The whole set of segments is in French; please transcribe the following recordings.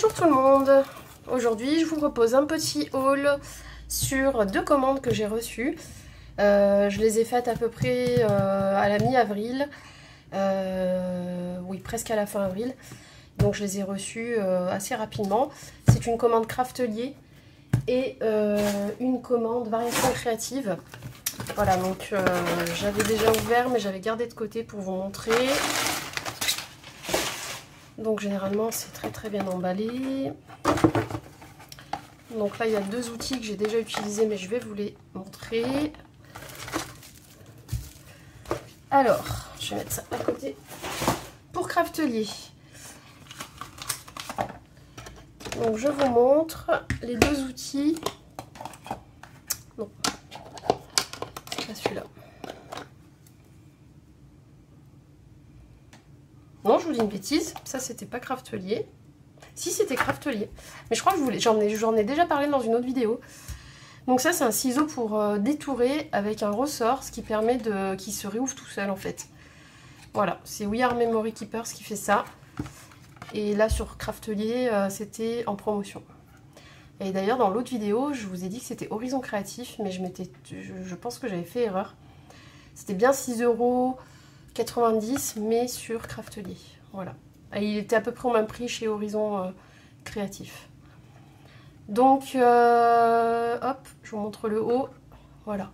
Bonjour tout le monde. Aujourd'hui je vous propose un petit haul sur deux commandes que j'ai reçues. Je les ai faites à peu près à la mi-avril, oui presque à la fin avril, donc je les ai reçues assez rapidement. C'est une commande Craftelier et une commande Variation Créative. Voilà, donc j'avais déjà ouvert mais j'avais gardé de côté pour vous montrer. Donc généralement c'est très bien emballé. Donc là il y a deux outils que j'ai déjà utilisés mais je vais vous les montrer. Alors je vais mettre ça à côté. Pour Craftelier, donc je vous montre les deux outils. Non, c'est pas celui-là. Non, je vous dis une bêtise, ça c'était pas Craftelier. Si, c'était Craftelier, mais je crois que j'en ai déjà parlé dans une autre vidéo. Donc ça c'est un ciseau pour détourer avec un ressort, ce qui permet qu'il se réouvre tout seul en fait. Voilà, c'est We Are Memory Keepers qui fait ça. Et là sur Craftelier c'était en promotion. Et d'ailleurs dans l'autre vidéo je vous ai dit que c'était Horizon Créatif, mais je pense que j'avais fait erreur. C'était bien 6,90 €, mais sur Craftelier. Voilà. Et il était à peu près au même prix chez Horizon Créatif. Donc, hop, je vous montre le haut. Voilà.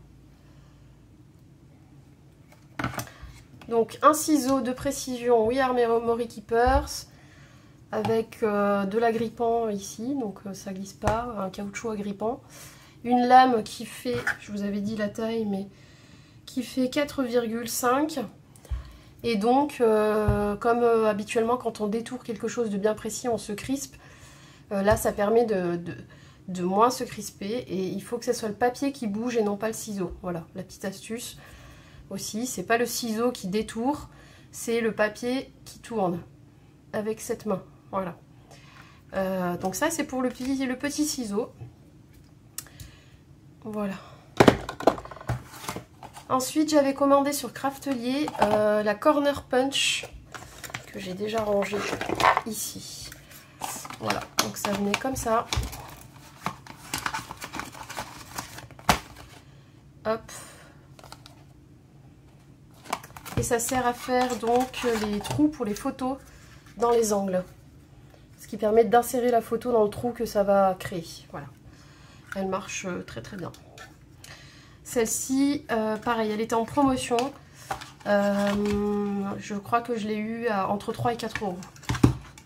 Donc, un ciseau de précision We Are Memory Keepers avec de l'agrippant ici, donc ça glisse pas, un caoutchouc agrippant. Une lame qui fait, je vous avais dit la taille, mais qui fait 4,5. Et donc, comme habituellement quand on détourne quelque chose de bien précis, on se crispe. Là, ça permet de moins se crisper. Et il faut que ce soit le papier qui bouge et non pas le ciseau. Voilà, la petite astuce aussi. C'est pas le ciseau qui détourne, c'est le papier qui tourne avec cette main. Voilà. Donc ça, c'est pour le petit ciseau. Voilà. Ensuite, j'avais commandé sur Craftelier la Corner Punch que j'ai déjà rangée ici. Voilà, donc ça venait comme ça. Hop. Et ça sert à faire donc les trous pour les photos dans les angles. Ce qui permet d'insérer la photo dans le trou que ça va créer. Voilà. Elle marche très bien. Celle-ci, pareil, elle était en promotion. Je crois que je l'ai eu entre 3 et 4 €.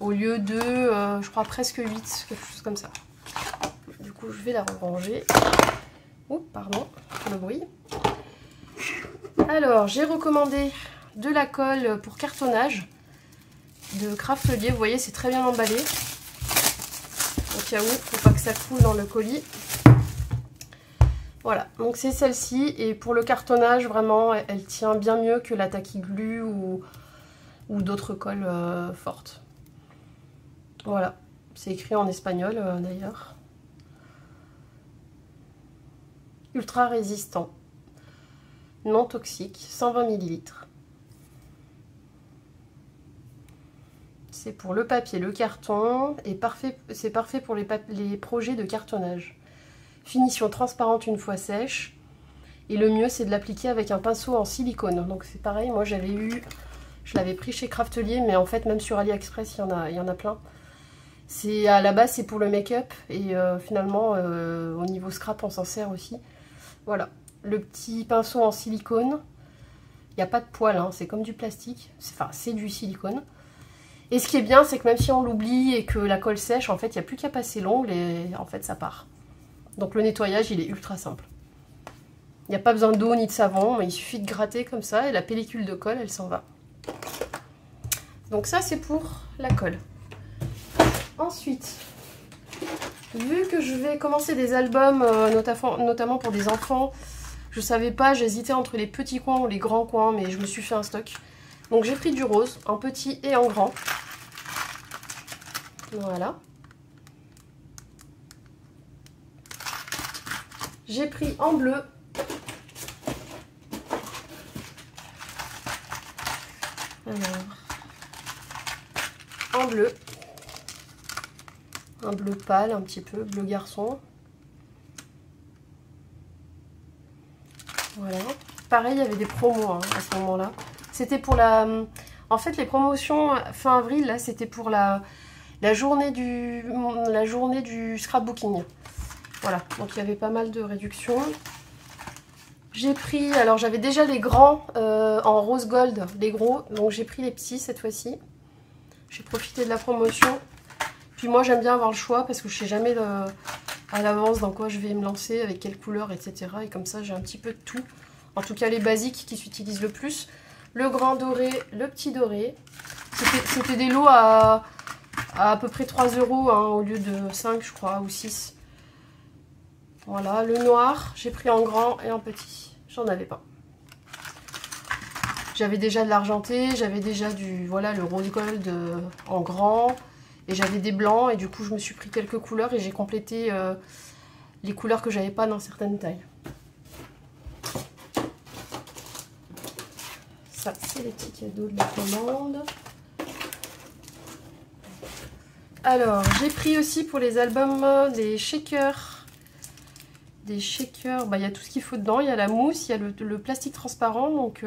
Au lieu de, je crois, presque 8, quelque chose comme ça. Du coup, je vais la ranger. Oh, pardon, pour le bruit. Alors, j'ai recommandé de la colle pour cartonnage de Craftelier. Vous voyez, c'est très bien emballé. Au cas où, il ne faut pas que ça coule dans le colis. Voilà, donc c'est celle-ci, et pour le cartonnage, vraiment, elle tient bien mieux que la Tacky Glue ou d'autres colles fortes. Voilà, c'est écrit en espagnol d'ailleurs. Ultra résistant, non toxique, 120 ml. C'est pour le papier, le carton, et c'est parfait pour les projets de cartonnage. Finition transparente une fois sèche. Et le mieux, c'est de l'appliquer avec un pinceau en silicone. Donc c'est pareil, moi je l'avais pris chez Craftelier, mais en fait même sur AliExpress, il y en a plein. À la base, c'est pour le make-up, et finalement, au niveau scrap, on s'en sert aussi. Voilà, le petit pinceau en silicone. Il n'y a pas de poil, hein, c'est comme du plastique. Enfin, c'est du silicone. Et ce qui est bien, c'est que même si on l'oublie et que la colle sèche, en fait, il n'y a plus qu'à passer l'ongle et en fait, ça part. Donc le nettoyage, il est ultra simple. Il n'y a pas besoin d'eau ni de savon, mais il suffit de gratter comme ça et la pellicule de colle, elle s'en va. Donc ça, c'est pour la colle. Ensuite, vu que je vais commencer des albums, notamment pour des enfants, je savais pas, j'hésitais entre les petits coins ou les grands coins, mais je me suis fait un stock. Donc j'ai pris du rose, en petit et en grand. Voilà. J'ai pris en bleu. Alors, en bleu. Un bleu pâle, un petit peu, bleu garçon. Voilà. Pareil, il y avait des promos hein, à ce moment-là. C'était pour la... En fait, les promotions fin avril, là, c'était pour la journée du scrapbooking. Voilà, donc il y avait pas mal de réductions. J'ai pris... Alors, j'avais déjà les grands en rose gold, les gros. Donc, j'ai pris les petits cette fois-ci. J'ai profité de la promotion. Puis moi, j'aime bien avoir le choix parce que je sais jamais à l'avance dans quoi je vais me lancer, avec quelle couleur, etc. Et comme ça, j'ai un petit peu de tout. En tout cas, les basiques qui s'utilisent le plus. Le grand doré, le petit doré. C'était des lots à peu près 3 € hein, au lieu de 5, je crois, ou 6. Voilà, le noir, j'ai pris en grand et en petit. J'en avais pas. J'avais déjà de l'argenté, j'avais déjà du voilà le rose gold en grand. Et j'avais des blancs et du coup je me suis pris quelques couleurs et j'ai complété les couleurs que j'avais pas dans certaines tailles. Ça c'est les petits cadeaux de la commande. Alors j'ai pris aussi pour les albums des shakers. Des shakers, bah, y a tout ce qu'il faut dedans. Il y a la mousse, il y a le plastique transparent, donc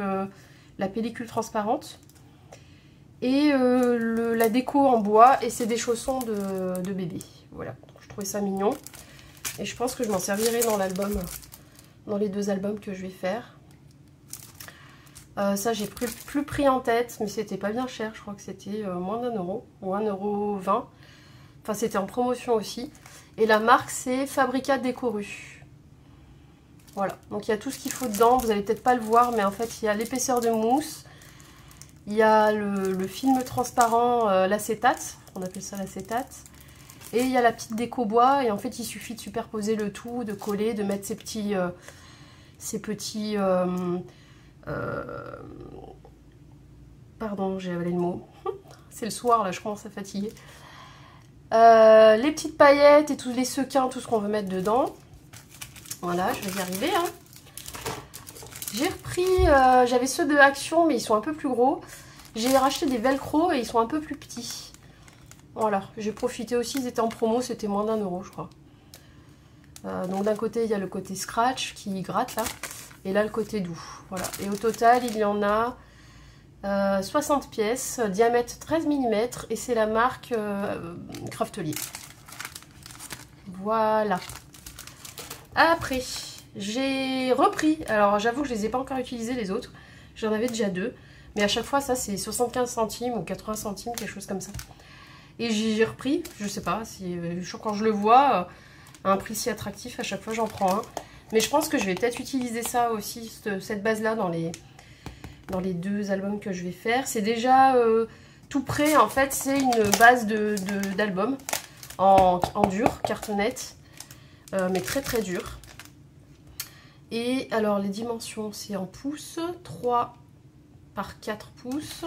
la pellicule transparente. Et la déco en bois, et c'est des chaussons de bébé. Voilà, donc, je trouvais ça mignon. Et je pense que je m'en servirai dans l'album, dans les 2 albums que je vais faire. Ça, j'ai plus pris en tête, mais c'était pas bien cher. Je crois que c'était moins d'1 € ou 1,20 €. Enfin, c'était en promotion aussi. Et la marque, c'est Fabrica Décoru. Voilà, donc il y a tout ce qu'il faut dedans. Vous allez peut-être pas le voir, mais en fait, il y a l'épaisseur de mousse. Il y a le film transparent, l'acétate, on appelle ça l'acétate. Et il y a la petite déco bois. Et en fait, il suffit de superposer le tout, de coller, de mettre ces petits... pardon, j'ai avalé le mot. C'est le soir, là, je commence à fatiguer. Les petites paillettes et tous les sequins, tout ce qu'on veut mettre dedans. Voilà, je vais y arriver. Hein. J'ai repris, j'avais ceux de Action, mais ils sont un peu plus gros. J'ai racheté des velcro et ils sont un peu plus petits. Voilà, j'ai profité aussi, ils étaient en promo, c'était moins d'1 €, je crois. Donc d'un côté, il y a le côté scratch qui gratte là. Et là, le côté doux. Voilà. Et au total, il y en a 60 pièces, diamètre 13 mm. Et c'est la marque Craftelier. Voilà. Après, j'ai repris. Alors, j'avoue que je ne les ai pas encore utilisés, les autres. J'en avais déjà 2. Mais à chaque fois, ça, c'est 75 centimes ou 80 centimes, quelque chose comme ça. Et j'ai repris. Je sais pas, si quand je le vois, à un prix si attractif, à chaque fois, j'en prends un. Mais je pense que je vais peut-être utiliser ça aussi, cette base-là, dans les 2 albums que je vais faire. C'est déjà tout prêt. En fait, c'est une base d'album en dur, cartonnette. Mais très très dur. Et alors les dimensions, c'est en pouces, 3 par 4 pouces.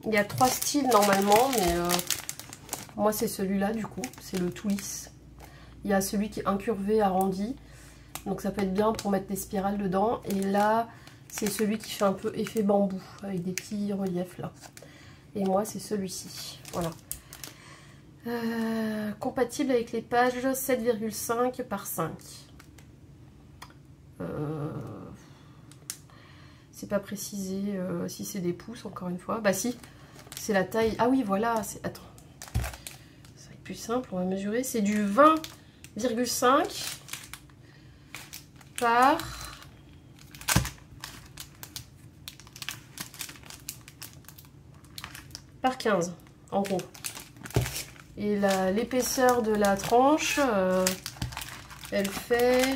Il y a 3 styles normalement, mais moi c'est celui-là du coup, c'est le tout lisse. Il y a celui qui est incurvé, arrondi, donc ça peut être bien pour mettre des spirales dedans. Et là, c'est celui qui fait un peu effet bambou, avec des petits reliefs là. Et moi, c'est celui-ci. Voilà. Compatible avec les pages 7,5 par 5. C'est pas précisé si c'est des pouces, encore une fois. Bah si, c'est la taille. Ah oui, voilà. Attends. Ça va être plus simple, on va mesurer. C'est du 20,5 par 15, en gros. Et l'épaisseur de la tranche, elle fait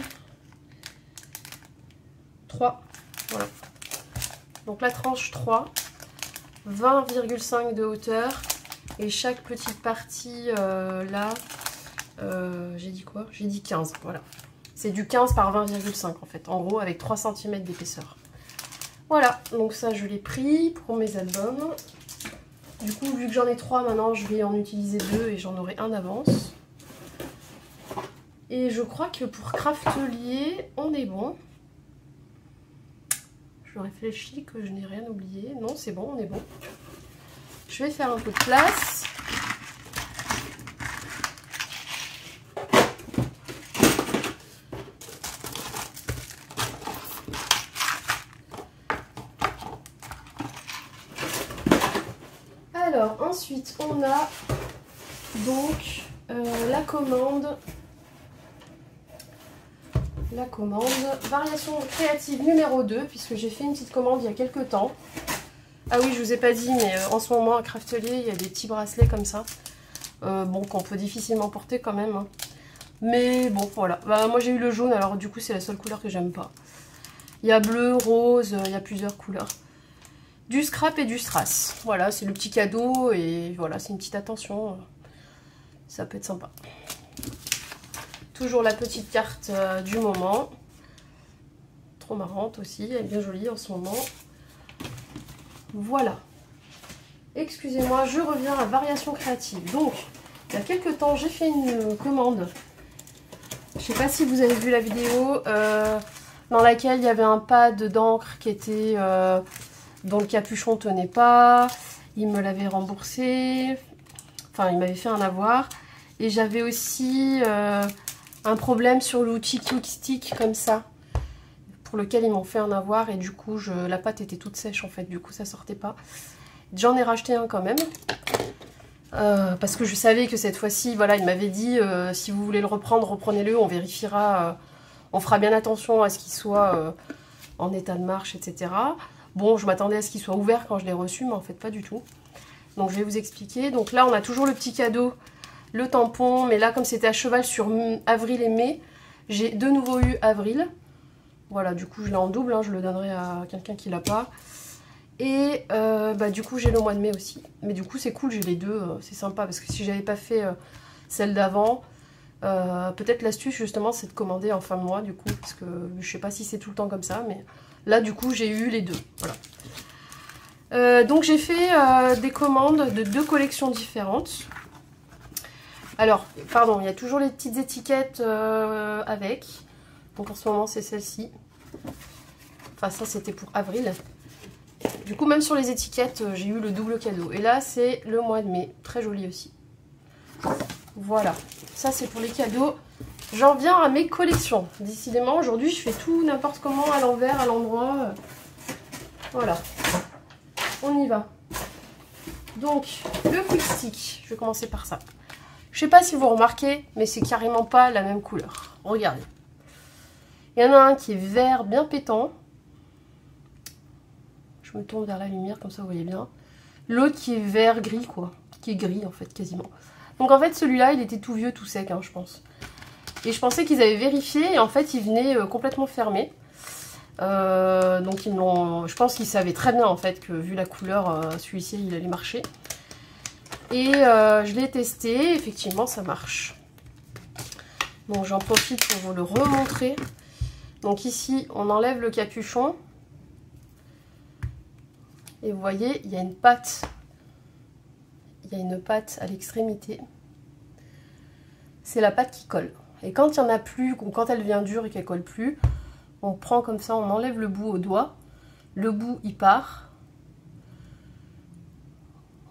3. Voilà. Donc la tranche 3, 20,5 de hauteur. Et chaque petite partie là, j'ai dit quoi? J'ai dit 15, voilà. C'est du 15 par 20,5 en fait, en gros avec 3 cm d'épaisseur. Voilà, donc ça je l'ai pris pour mes albums. Du coup, vu que j'en ai 3 maintenant, je vais en utiliser 2 et j'en aurai un d'avance. Et je crois que pour Craftelier, on est bon. Je réfléchis que je n'ai rien oublié. Non, c'est bon, on est bon. Je vais faire un peu de place. Alors, ensuite, on a donc la commande variation créative numéro 2, puisque j'ai fait une petite commande il y a quelques temps. Ah oui, je vous ai pas dit, mais en ce moment à Craftelier, il y a des petits bracelets comme ça. Bon, qu'on peut difficilement porter quand même. Hein. Mais bon, voilà. Bah, moi j'ai eu le jaune, alors du coup c'est la seule couleur que j'aime pas. Il y a bleu, rose, il y a plusieurs couleurs. Du scrap et du strass. Voilà, c'est le petit cadeau et voilà, c'est une petite attention. Ça peut être sympa. Toujours la petite carte du moment. Trop marrante aussi, elle est bien jolie en ce moment. Voilà. Excusez-moi, je reviens à variation créative. Donc, il y a quelques temps, j'ai fait une commande. Je ne sais pas si vous avez vu la vidéo dans laquelle il y avait un pad d'encre qui était dont le capuchon tenait pas. Il me l'avait remboursé. Enfin, il m'avait fait un avoir. Et j'avais aussi un problème sur l'outil Quickstick comme ça, pour lequel ils m'ont fait un avoir et du coup la pâte était toute sèche en fait, du coup ça sortait pas. J'en ai racheté un quand même parce que je savais que cette fois-ci, voilà, il m'avait dit si vous voulez le reprendre, reprenez-le, on vérifiera, on fera bien attention à ce qu'il soit en état de marche, etc. Bon, je m'attendais à ce qu'il soit ouvert quand je l'ai reçu, mais en fait pas du tout. Donc je vais vous expliquer. Donc là on a toujours le petit cadeau, le tampon, mais là comme c'était à cheval sur avril et mai, j'ai de nouveau eu avril. Voilà, du coup je l'ai en double, hein, je le donnerai à quelqu'un qui l'a pas. Et bah, du coup j'ai le mois de mai aussi. Mais du coup c'est cool, j'ai les deux, c'est sympa. Parce que si j'avais pas fait celle d'avant, peut-être l'astuce justement c'est de commander en fin de mois du coup. Parce que je sais pas si c'est tout le temps comme ça, mais là du coup j'ai eu les deux. Voilà. Donc j'ai fait des commandes de 2 collections différentes. Alors, pardon, il y a toujours les petites étiquettes avec. Donc en ce moment c'est celle-ci. Enfin ça c'était pour avril. Du coup même sur les étiquettes j'ai eu le double cadeau. Et là c'est le mois de mai. Très joli aussi. Voilà. Ça c'est pour les cadeaux. J'en viens à mes collections. Décidément aujourd'hui je fais tout n'importe comment, à l'envers, à l'endroit. Voilà. On y va. Donc le Quickstick. Je vais commencer par ça. Je sais pas si vous remarquez, mais c'est carrément pas la même couleur. Regardez. Il y en a un qui est vert bien pétant. Je me tourne vers la lumière, comme ça vous voyez bien. L'autre qui est vert gris, quoi. Qui est gris, en fait, quasiment. Donc en fait, celui-là, il était tout vieux, tout sec, hein, je pense. Et je pensais qu'ils avaient vérifié, et en fait, il venait complètement fermé. Donc ils me l'ont... Je pense qu'ils savaient très bien, en fait, que vu la couleur, celui-ci, il allait marcher. Et je l'ai testé, effectivement ça marche. Donc j'en profite pour vous le remontrer. Donc ici on enlève le capuchon. Et vous voyez, il y a une patte. Il y a une patte à l'extrémité. C'est la patte qui colle. Et quand il n'y en a plus, ou quand elle devient dure et qu'elle colle plus, on prend comme ça, on enlève le bout au doigt. Le bout il part.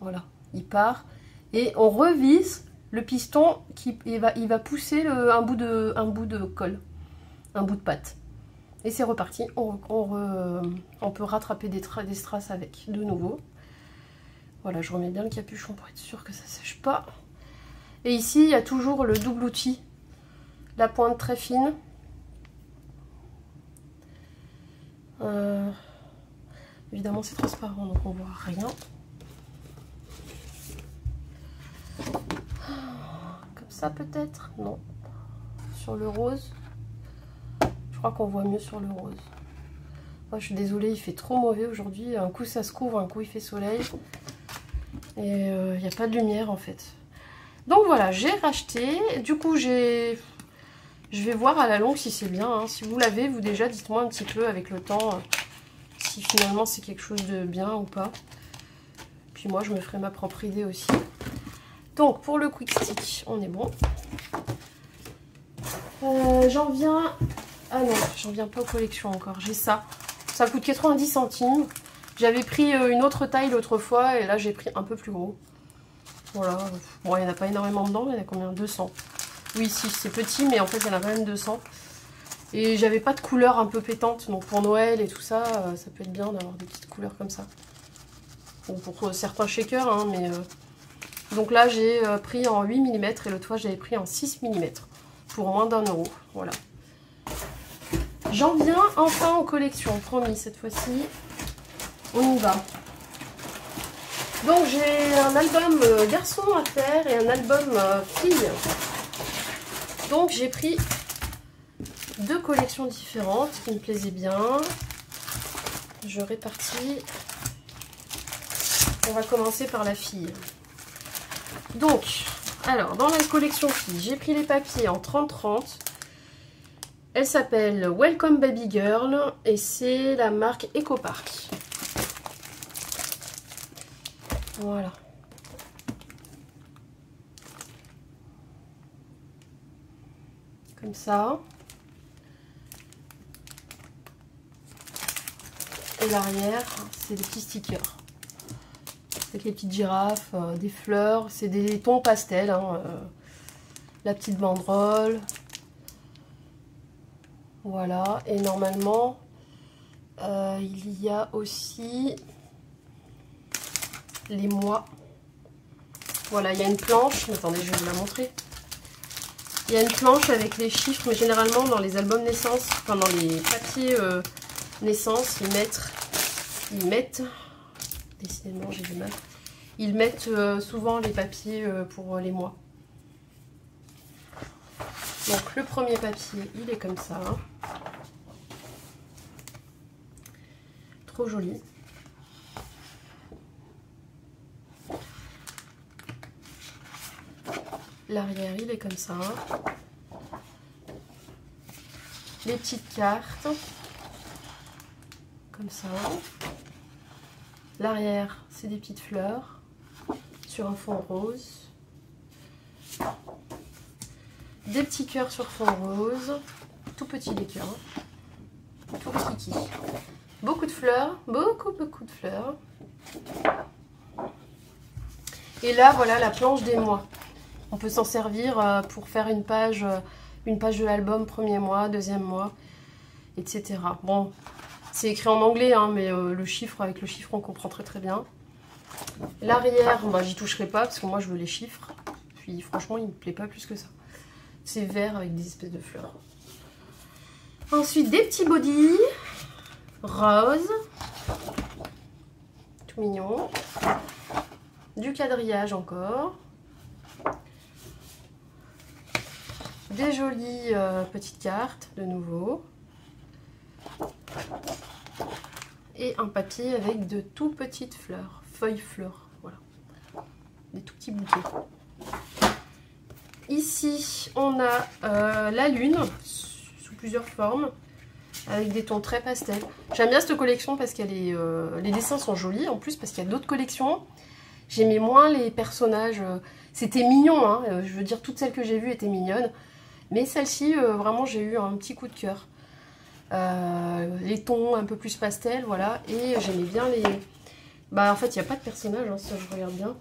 Voilà. Il part et on revise le piston qui il va pousser un bout de colle, un bout de pâte. Et c'est reparti. On peut rattraper des strass avec de nouveau. Voilà, je remets bien le capuchon pour être sûr que ça ne sèche pas. Et ici, il y a toujours le double outil. La pointe très fine. Évidemment, c'est transparent, donc on voit rien. Comme ça peut-être? Non. Sur le rose. Je crois qu'on voit mieux sur le rose. Moi, je suis désolée, il fait trop mauvais aujourd'hui. Un coup ça se couvre, un coup il fait soleil. Et il n'y a pas de lumière en fait. Donc voilà, j'ai racheté. Du coup, je vais voir à la longue si c'est bien. Hein. Si vous l'avez, vous déjà, dites-moi un petit peu avec le temps si finalement c'est quelque chose de bien ou pas. Puis moi, je me ferai ma propre idée aussi. Donc pour le Quickstick, on est bon. J'en viens... Ah non, j'en viens pas aux collections encore. J'ai ça. Ça coûte 90 centimes. J'avais pris une autre taille l'autre fois et là j'ai pris un peu plus gros. Voilà. Bon, il n'y en a pas énormément dedans, il y en a combien? 200. Oui, si, c'est petit, mais en fait il y en a quand même 200. Et j'avais pas de couleur un peu pétante, donc pour Noël et tout ça, ça peut être bien d'avoir des petites couleurs comme ça. Bon, pour certains shakers, hein, mais... Donc là j'ai pris en 8 mm et l'autre fois j'avais pris en 6 mm pour moins d'1 €. Voilà. J'en viens enfin aux collections, promis, cette fois-ci, on y va. Donc j'ai un album garçon à faire et un album fille. Donc j'ai pris 2 collections différentes qui me plaisaient bien. Je répartis. On va commencer par la fille. Donc, alors dans la collection fille, j'ai pris les papiers en 30-30. Elle s'appelle Welcome Baby Girl et c'est la marque EcoPark. Voilà. Comme ça. Et l'arrière, c'est des petits stickers. Avec les petites girafes, des fleurs, c'est des tons pastels. Hein, la petite banderole. Voilà, et normalement, il y a aussi les mois. Voilà, il y a une planche. Attendez, je vais vous la montrer. Il y a une planche avec les chiffres, mais généralement dans les albums naissance, enfin dans les papiers naissance, ils mettent, décidément j'ai du mal, ils mettent souvent les papiers pour les mois. Donc le premier papier, il est comme ça. Trop joli. L'arrière, il est comme ça. Les petites cartes. Comme ça. L'arrière, c'est des petites fleurs. Sur un fond rose. Des petits cœurs sur fond rose. Tout petits les cœurs. Tout kiki. Beaucoup de fleurs. Beaucoup de fleurs. Et là, voilà la planche des mois. On peut s'en servir pour faire une page de l'album, premier mois, deuxième mois, etc. Bon, c'est écrit en anglais, hein, mais le chiffre, avec le chiffre, on comprend très bien. L'arrière, bah, j'y toucherai pas parce que moi, je veux les chiffres. Puis franchement, il me plaît pas plus que ça. C'est vert avec des espèces de fleurs. Ensuite, des petits bodys rose. Tout mignon. Du quadrillage encore. Des jolies petites cartes de nouveau. Et un papier avec de tout petites fleurs. Feuilles fleurs. Voilà. Des tout petits bouquets. Ici, on a la lune sous plusieurs formes. Avec des tons très pastels. J'aime bien cette collection parce qu'elle est, les dessins sont jolis. En plus, parce qu'il y a d'autres collections. J'aimais moins les personnages. C'était mignon, hein. Je veux dire, toutes celles que j'ai vues étaient mignonnes. Mais celle-ci, vraiment, j'ai eu un petit coup de cœur. Les tons un peu plus pastel, voilà. Et j'aimais bien les... Bah, en fait, il n'y a pas de personnages, hein, ça je regarde bien.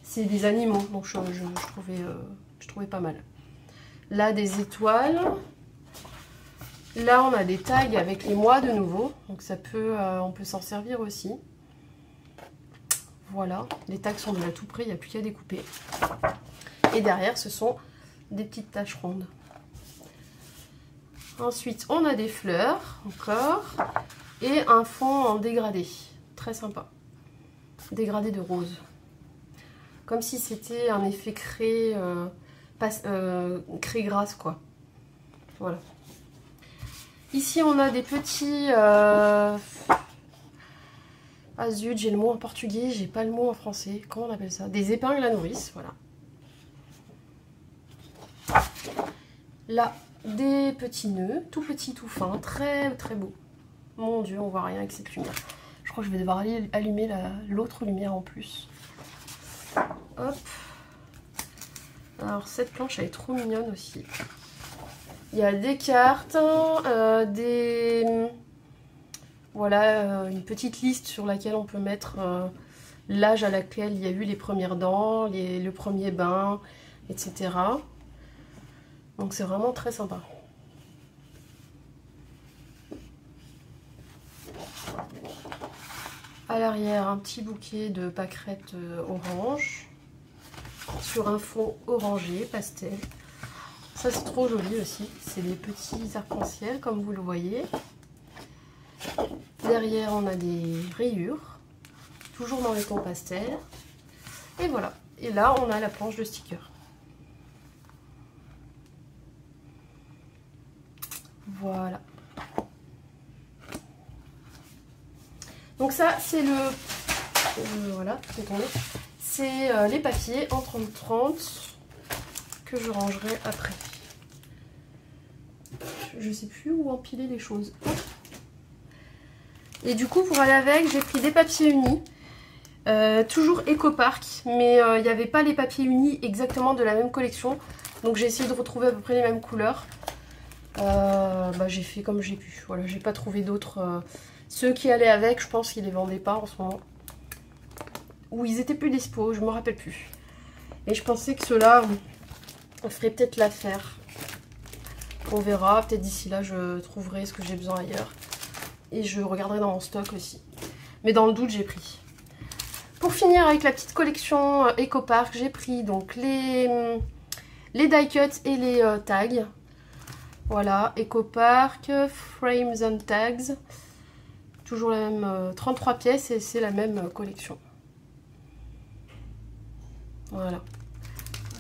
C'est des animaux, donc je trouvais pas mal. Là, des étoiles. Là, on a des tags avec les mois de nouveau. Donc ça peut, on peut s'en servir aussi. Voilà, les tags sont déjà tout prêts, il n'y a plus qu'à découper. Et derrière, ce sont des petites taches rondes. Ensuite, on a des fleurs, encore. Et un fond en dégradé. Très sympa. Dégradé de rose. Comme si c'était un effet craie, craie grasse, quoi. Voilà. Ici, on a des petits... Ah zut, j'ai le mot en portugais, j'ai pas le mot en français. Comment on appelle ça? Des épingles à nourrice, voilà. Là, des petits nœuds, tout petits, tout fins, très beaux. Mon Dieu, on voit rien avec cette lumière. Je crois que je vais devoir aller allumer l'autre lumière en plus. Hop. Alors, cette planche, elle est trop mignonne aussi. Il y a des cartes, des Voilà une petite liste sur laquelle on peut mettre l'âge à laquelle il y a eu les premières dents, le premier bain, etc. Donc c'est vraiment très sympa. À l'arrière, un petit bouquet de pâquerettes orange sur un fond orangé, pastel. Ça c'est trop joli aussi, c'est des petits arcs-en-ciel comme vous le voyez. Derrière on a des rayures, toujours dans les tons pastel. Et voilà, et là on a la planche de stickers. Voilà. Donc ça c'est le... voilà, c'est tombé. C'est les papiers en 30-30 que je rangerai après. Je sais plus où empiler les choses. Et du coup pour aller avec, j'ai pris des papiers unis. Toujours Ecopark, mais il n'y avait pas les papiers unis exactement de la même collection. Donc j'ai essayé de retrouver à peu près les mêmes couleurs. J'ai fait comme j'ai pu. Voilà, j'ai pas trouvé d'autres. Ceux qui allaient avec, je pense qu'ils les vendaient pas en ce moment. Ou ils étaient plus dispo, je me rappelle plus. Et je pensais que ceux-là, on ferait peut-être l'affaire. On verra, peut-être d'ici là je trouverai ce que j'ai besoin ailleurs. Et je regarderai dans mon stock aussi. Mais dans le doute, j'ai pris. Pour finir avec la petite collection Ecopark, j'ai pris donc les die cuts et les tags. Voilà, Ecopark, Frames and Tags. Toujours la même 33 pièces et c'est la même collection. Voilà.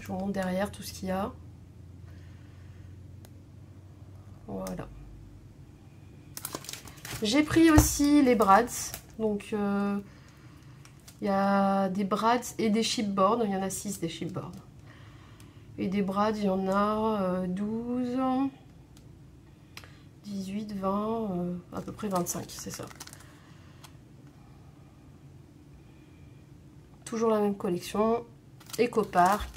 Je vous montre derrière tout ce qu'il y a. Voilà. J'ai pris aussi les brads. Donc il y a des brads et des chipboards. Il y en a 6 des chipboards. Et des brads, il y en a 12, 18, 20, à peu près 25, c'est ça. Toujours la même collection. Ecopark.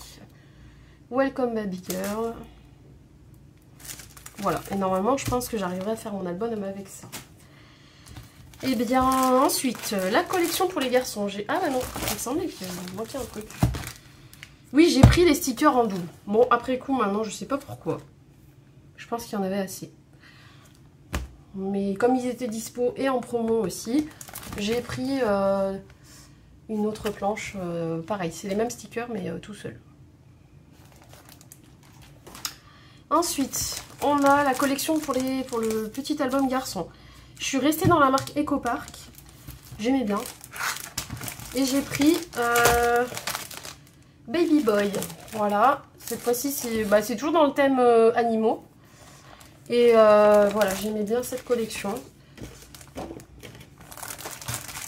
Welcome Baby Girl. Voilà. Et normalement, je pense que j'arriverai à faire mon album avec ça. Et bien, ensuite, la collection pour les garçons. Ah bah non, il me semblait qu'il manquait un truc. Oui, j'ai pris les stickers en double. Bon, après coup, maintenant, je sais pas pourquoi. Je pense qu'il y en avait assez. Mais comme ils étaient dispo et en promo aussi, j'ai pris une autre planche. Pareil, c'est les mêmes stickers, mais tout seul. Ensuite, on a la collection pour le petit album garçon. Je suis restée dans la marque Ecopark. J'aimais bien. Et j'ai pris Baby Boy. Voilà. Cette fois-ci, c'est toujours dans le thème animaux. Et voilà, j'aimais bien cette collection.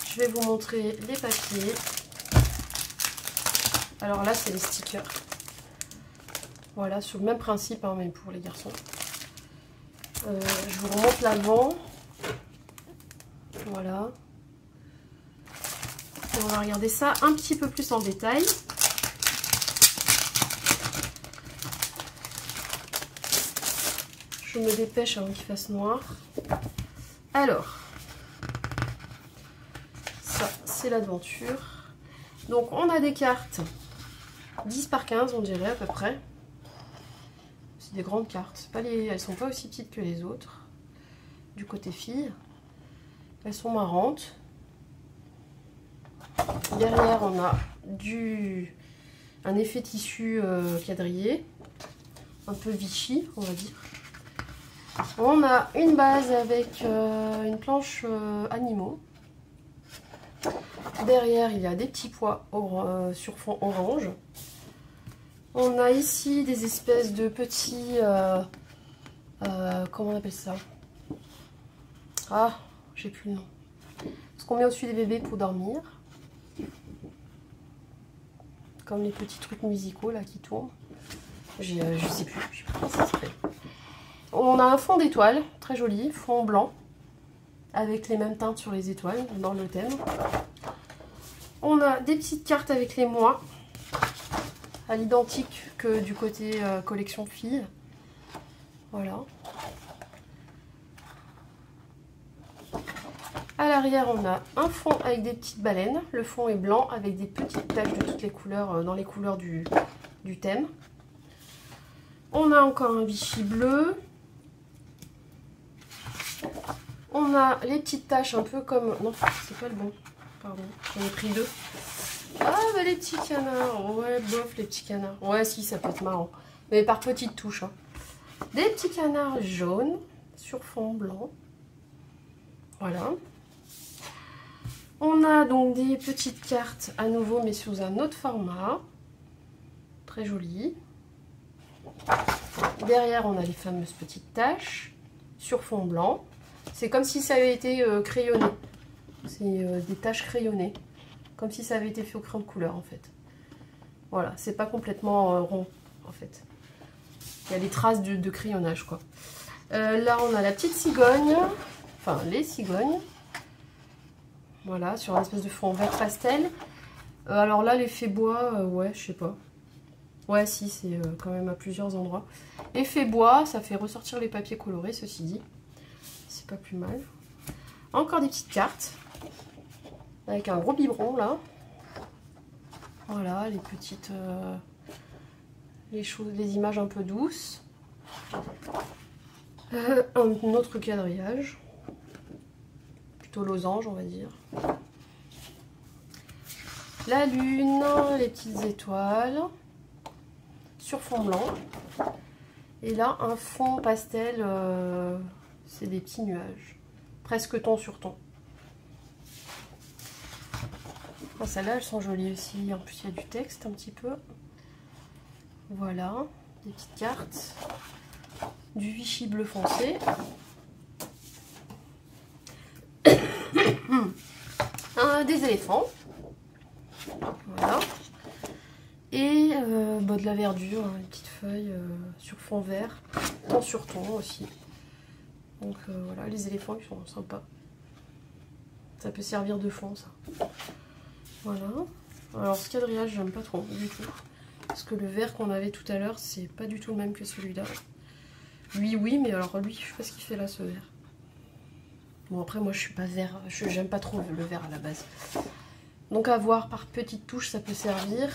Je vais vous montrer les papiers. Alors là, c'est les stickers. Voilà, sur le même principe, hein, mais pour les garçons. Je vous remonte l'avant. Voilà. Et on va regarder ça un petit peu plus en détail. Je me dépêche avant qu'il fasse noir. Alors, ça, c'est l'aventure. Donc, on a des cartes 10 par 15, on dirait à peu près. C'est des grandes cartes. Elles sont pas aussi petites que les autres. Du côté filles. Elles sont marrantes. Derrière, on a un effet tissu quadrillé. Un peu Vichy, on va dire. On a une base avec une planche animaux. Derrière, il y a des petits pois sur fond orange. On a ici des espèces de petits... comment on appelle ça? Ah, j'ai plus le nom. Ce qu'on met au-dessus des bébés pour dormir. Comme les petits trucs musicaux là qui tournent. Je sais plus comment ça s'appelle. On a un fond d'étoiles, très joli, fond blanc. Avec les mêmes teintes sur les étoiles, dans le thème. On a des petites cartes avec les mois. À l'identique que du côté collection filles. Voilà. À l'arrière, on a un fond avec des petites baleines. Le fond est blanc avec des petites taches de toutes les couleurs, dans les couleurs du thème. On a encore un Vichy bleu. On a les petites taches un peu comme... Non, c'est pas le bon. Pardon, j'en ai pris deux. Ah, bah les petits canards. Ouais, bof, les petits canards. Ouais, si, ça peut être marrant. Mais par petites touches. Hein. Des petits canards jaunes sur fond blanc. Voilà. On a donc des petites cartes à nouveau, mais sous un autre format. Très joli. Derrière, on a les fameuses petites taches sur fond blanc. C'est comme si ça avait été crayonné. C'est des taches crayonnées. Comme si ça avait été fait au crayon de couleur, en fait. Voilà, c'est pas complètement rond, en fait. Il y a des traces de crayonnage, quoi. Là, on a la petite cigogne. Enfin, les cigognes. Voilà, sur un espèce de fond vert pastel. Alors là, l'effet bois, ouais, je sais pas. Ouais, si, c'est quand même à plusieurs endroits. Effet bois, ça fait ressortir les papiers colorés, ceci dit. C'est pas plus mal. Encore des petites cartes. Avec un gros biberon, là. Voilà, les petites... les images un peu douces. Un autre quadrillage. Plutôt losange, on va dire. La lune, les petites étoiles. Sur fond blanc. Et là, un fond pastel, c'est des petits nuages. Presque ton sur ton. Oh, celles-là, elles sont jolies aussi. En plus, il y a du texte un petit peu. Voilà, des petites cartes. Du Vichy bleu foncé. Des éléphants. Voilà. Et de la verdure, hein, une petite feuille sur fond vert, ton sur ton aussi. Donc voilà, les éléphants ils sont sympas. Ça peut servir de fond, ça. Voilà. Alors ce quadrillage, j'aime pas trop du tout. Parce que le vert qu'on avait tout à l'heure, c'est pas du tout le même que celui-là. Lui, oui, mais alors lui, je sais pas ce qu'il fait là, ce vert. Bon, après, moi je suis pas vert, j'aime pas trop le vert à la base. Donc à voir par petites touches, ça peut servir.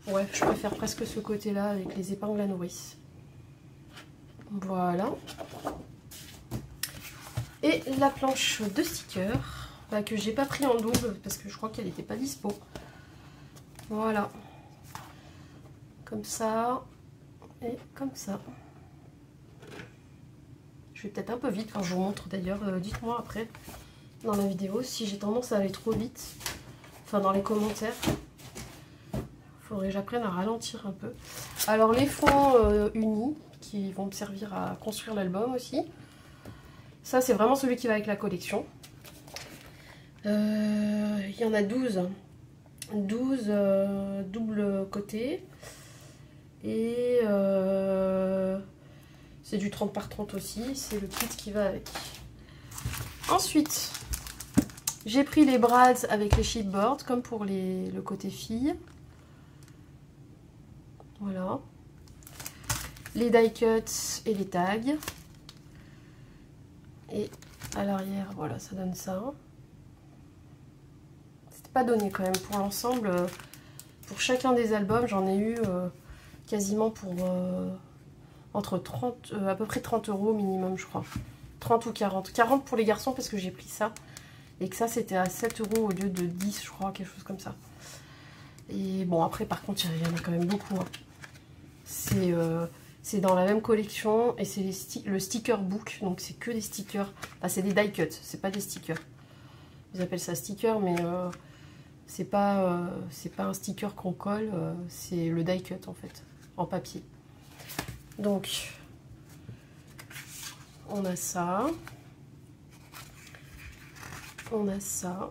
Ouais, je préfère presque ce côté-là avec les épingles à nourrice. Voilà. Et la planche de stickers, que j'ai pas pris en double parce que je crois qu'elle n'était pas dispo. Voilà. Comme ça. Et comme ça. Je vais peut-être un peu vite quand je vous montre d'ailleurs. Dites-moi après dans la vidéo si j'ai tendance à aller trop vite. Enfin dans les commentaires. Faudrait que j'apprenne à ralentir un peu. Alors les fonds unis qui vont me servir à construire l'album aussi. Ça c'est vraiment celui qui va avec la collection. Il y en a 12. 12 double côté. Et c'est du 30 par 30 aussi. C'est le kit qui va avec. Ensuite, j'ai pris les brads avec les chipboards comme pour le côté fille. Voilà. Les die cuts et les tags. Et à l'arrière, voilà, ça donne ça. C'était pas donné quand même pour l'ensemble. Pour chacun des albums, j'en ai eu quasiment pour entre 30, à peu près 30 € minimum, je crois. 30 ou 40. 40 pour les garçons parce que j'ai pris ça. Et que ça, c'était à 7 € au lieu de 10, je crois, quelque chose comme ça. Et bon, après, par contre, il y en a quand même beaucoup. Hein. C'est dans la même collection et c'est le sticker book, donc c'est que des stickers. Enfin, c'est des die cuts, c'est pas des stickers. Ils appellent ça sticker, mais c'est pas un sticker qu'on colle, c'est le die cut en fait, en papier. Donc, on a ça. On a ça.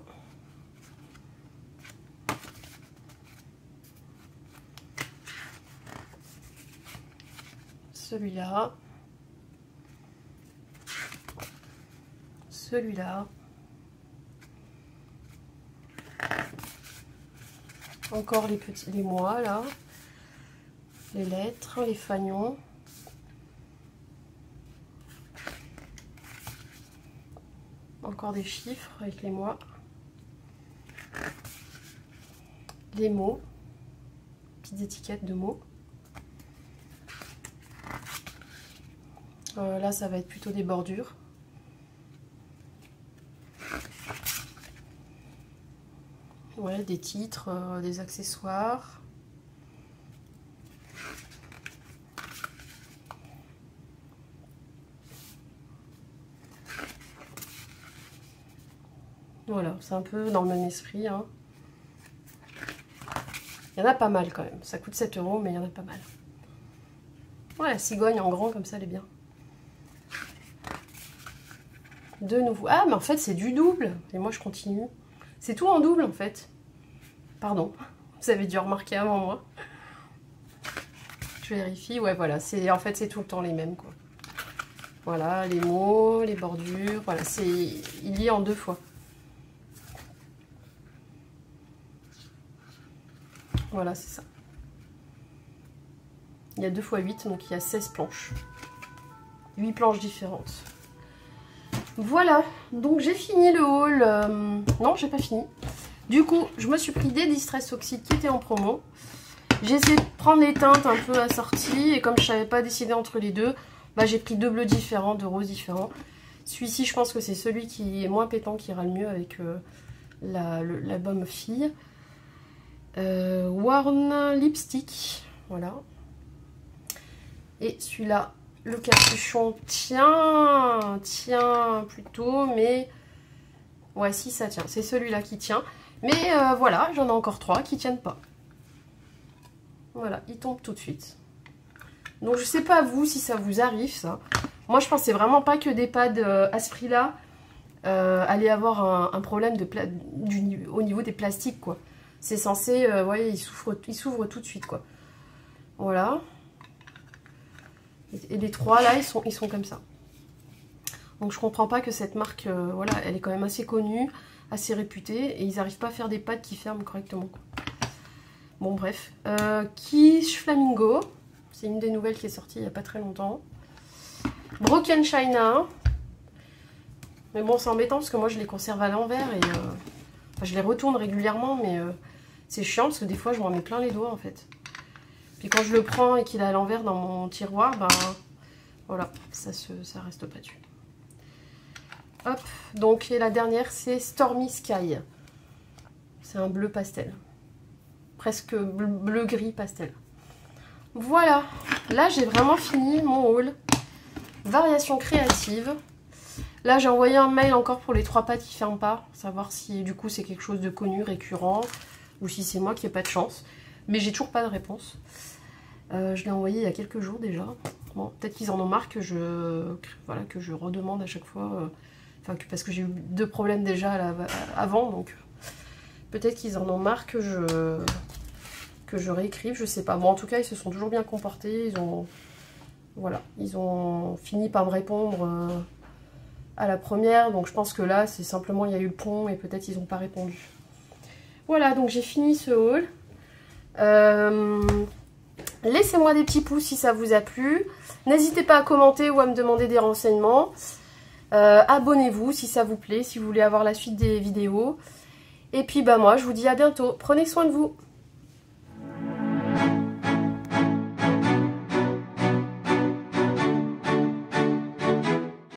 Celui-là. Celui-là. Encore les mois là. Les lettres, les fanions. Encore des chiffres avec les mois. Les mots. Petites étiquettes de mots. Là, ça va être plutôt des bordures. Ouais, des titres, des accessoires. Voilà, c'est un peu dans le même esprit. Hein. Il y en a pas mal quand même. Ça coûte 7 €, mais il y en a pas mal. Ouais, la cigogne en grand comme ça, elle est bien. De nouveau. Ah, mais en fait, c'est du double. Et moi, je continue. C'est tout en double, en fait. Pardon. Vous avez dû remarquer avant moi. Je vérifie. Ouais, voilà. En fait, c'est tout le temps les mêmes, quoi. Voilà, les mots, les bordures. Voilà, il y est en 2 fois. Voilà, c'est ça. Il y a 2 x 8, donc il y a 16 planches. 8 planches différentes. Voilà, donc j'ai fini le haul. Non, j'ai pas fini. Du coup, je me suis pris des Distress Oxide qui étaient en promo. J'ai essayé de prendre les teintes un peu assorties. Et comme je savais pas décider entre les deux, bah, j'ai pris 2 bleus différents, 2 roses différents. Celui-ci, je pense que c'est celui qui est moins pétant, qui ira le mieux avec l'album Fille. Worn Lipstick, voilà. Et celui-là, le capuchon tient plutôt, mais ouais, si ça tient, c'est celui-là qui tient. Mais voilà, j'en ai encore 3 qui tiennent pas. Voilà, ils tombent tout de suite. Donc je sais pas vous si ça vous arrive ça. Moi je pensais vraiment pas que des pads à ce prix-là allaient avoir un problème au niveau des plastiques quoi. C'est censé, vous voyez, il s'ouvre tout de suite quoi. Voilà. Et les 3 là, ils sont comme ça. Donc je comprends pas que cette marque, voilà, elle est quand même assez connue, assez réputée, et ils n'arrivent pas à faire des pads qui ferment correctement quoi. Bon bref. Quiche Flamingo, c'est une des nouvelles qui est sortie il n'y a pas très longtemps. Broken China. Mais bon, c'est embêtant parce que moi je les conserve à l'envers et enfin, je les retourne régulièrement, mais c'est chiant parce que des fois je m'en mets plein les doigts en fait. Puis quand je le prends et qu'il est à l'envers dans mon tiroir, ben voilà, ça reste pas dessus. Hop, donc et la dernière c'est Stormy Sky. C'est un bleu pastel. Presque bleu-gris pastel. Voilà, là j'ai vraiment fini mon haul. Variation créative. Là j'ai envoyé un mail encore pour les 3 pads qui ferment pas. Savoir si du coup c'est quelque chose de connu, récurrent. Ou si c'est moi qui n'ai pas de chance. Mais j'ai toujours pas de réponse. Je l'ai envoyé il y a quelques jours déjà. Bon, peut-être qu'ils en ont marre que je redemande à chaque fois. Parce que j'ai eu 2 problèmes déjà là, avant. Donc peut-être qu'ils en ont marre que je réécrive. Je sais pas. Bon, en tout cas, ils se sont toujours bien comportés. Ils ont fini par me répondre à la première. Donc je pense que là, c'est simplement il y a eu le pont et peut-être ils n'ont pas répondu. Voilà, donc j'ai fini ce haul. Laissez-moi des petits pouces si ça vous a plu. N'hésitez pas à commenter ou à me demander des renseignements. Abonnez-vous si ça vous plaît, si vous voulez avoir la suite des vidéos. Et puis bah moi je vous dis à bientôt. Prenez soin de vous.